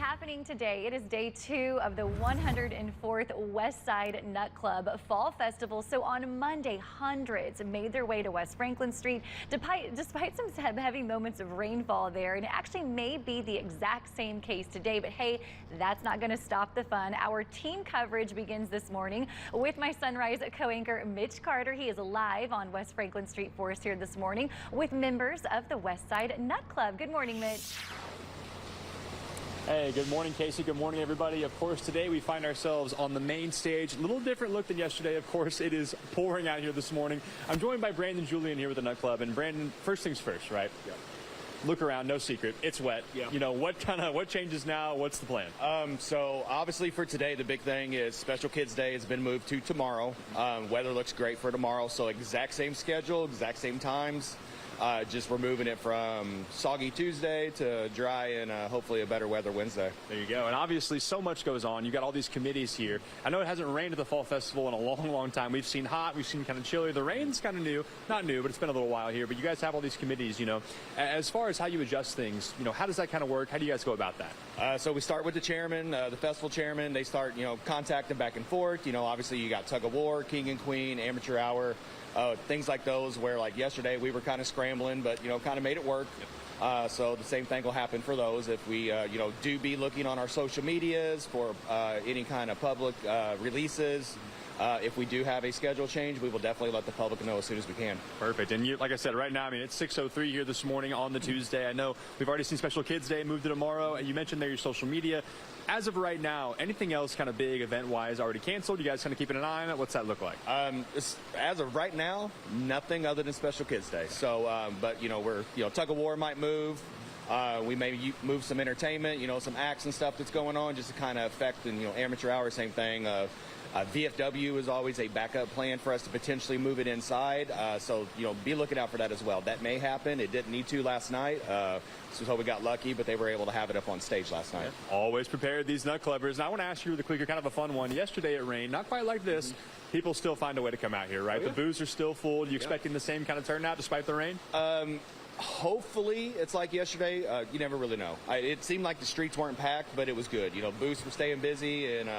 happening today. It is day 2 of the 104th West Side Nut Club Fall Festival. So on Monday, hundreds made their way to West Franklin Street despite some heavy moments of rainfall there. And it actually may be the exact same case today. But hey, that's not going to stop the fun. Our team coverage begins this morning with my Sunrise co-anchor Mitch Carter. He is live on West Franklin Street Forest here this morning with members of the West Side Nut Club. Good morning, Mitch. Hey, good morning, Casey. Good morning, everybody. Of course, today we find ourselves on the main stage. A little different look than yesterday. Of course, it is pouring out here this morning. I'm joined by Brandon Julian here with the Nut Club. And Brandon, first things first, right? Yeah. Look around, no secret. It's wet. Yeah. You know, what changes now? What's the plan? So obviously for today, the big thing is Special Kids Day has been moved to tomorrow. Weather looks great for tomorrow. So exact same schedule, exact same times. Just we're moving it from soggy Tuesday to dry and hopefully a better weather Wednesday. There you go. And obviously so much goes on. You got all these committees here. I know it hasn't rained at the Fall Festival in a long, long time. We've seen hot, we've seen kind of chilly. The rain's kind of new. Not new, but it's been a little while here. But you guys have all these committees, you know. As far as how you adjust things, you know, how does that kind of work? How do you guys go about that? So we start with the chairman, the festival chairman. They start, you know, contacting back and forth. You know, obviously you got tug of war, king and queen, amateur hour. Things like those where, like yesterday, we were kind of scrambling, but, you know, kind of made it work. Yep. So the same thing will happen for those. If we, you know, do be looking on our social medias for any kind of public releases. If we do have a schedule change, we will definitely let the public know as soon as we can. Perfect. And you, like I said, right now, I mean, it's 6:03 here this morning on the Tuesday. I know we've already seen Special Kids Day moved to tomorrow. And you mentioned there your social media. As of right now, anything else kind of big event-wise already canceled? You guys kind of keeping an eye on it? What's that look like? As of right now, nothing other than Special Kids Day. So, but, you know, we're, you know, tug of war might move. We may move some entertainment, you know, some acts and stuff that's going on just to kind of affect, and, you know, amateur hour, same thing. VFW is always a backup plan for us to potentially move it inside. So, you know, be looking out for that as well. That may happen. It didn't need to last night. So we got lucky, but they were able to have it up on stage last night. Yeah. Always prepared, these Nut Clubbers. And I want to ask you really quick, kind of a fun one. Yesterday it rained, not quite like this. People still find a way to come out here, right? Oh, yeah. The booths are still full. You expecting the same kind of turnout despite the rain? Hopefully it's like yesterday. You never really know. It seemed like the streets weren't packed, but it was good. You know, booths were staying busy, and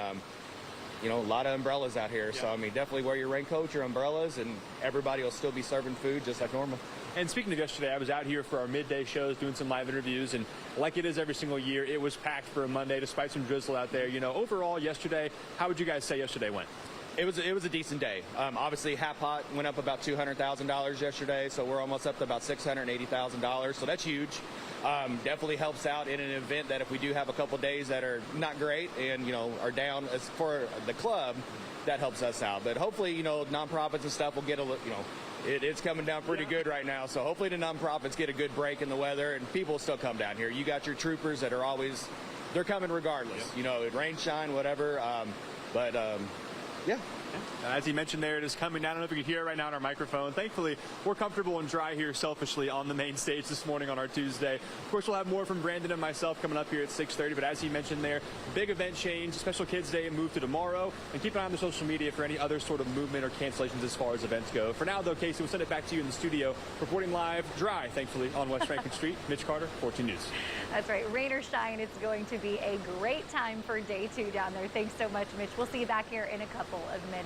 you know, a lot of umbrellas out here. Yeah. So, I mean, definitely wear your raincoat, your umbrellas, and everybody will still be serving food just like normal. And speaking of yesterday, I was out here for our midday shows doing some live interviews, and like it is every single year, it was packed for a Monday despite some drizzle out there. You know, overall yesterday, how would you guys say yesterday went? It was a decent day. Obviously, Hap Pot went up about $200,000 yesterday, so we're almost up to about $680,000. So that's huge. Definitely helps out in an event that if we do have a couple days that are not great and, you know, are down as for the club, that helps us out. But hopefully, you know, nonprofits and stuff will get a, you know, it's coming down pretty good right now. So hopefully the nonprofits get a good break in the weather and people still come down here. You got your troopers that are always, they're coming regardless. You know, it rain, shine, whatever. Yeah. As he mentioned there, it is coming down. I don't know if you can hear it right now on our microphone. Thankfully, we're comfortable and dry here selfishly on the main stage this morning on our Tuesday. Of course, we'll have more from Brandon and myself coming up here at 6:30. But as he mentioned there, big event change, Special Kids Day moved to tomorrow. And keep an eye on the social media for any other sort of movement or cancellations as far as events go. For now, though, Casey, we'll send it back to you in the studio. Reporting live, dry, thankfully, on West Franklin Street. Mitch Carter, 14 News. That's right. Rain or shine, it's going to be a great time for day 2 down there. Thanks so much, Mitch. We'll see you back here in a couple of minutes.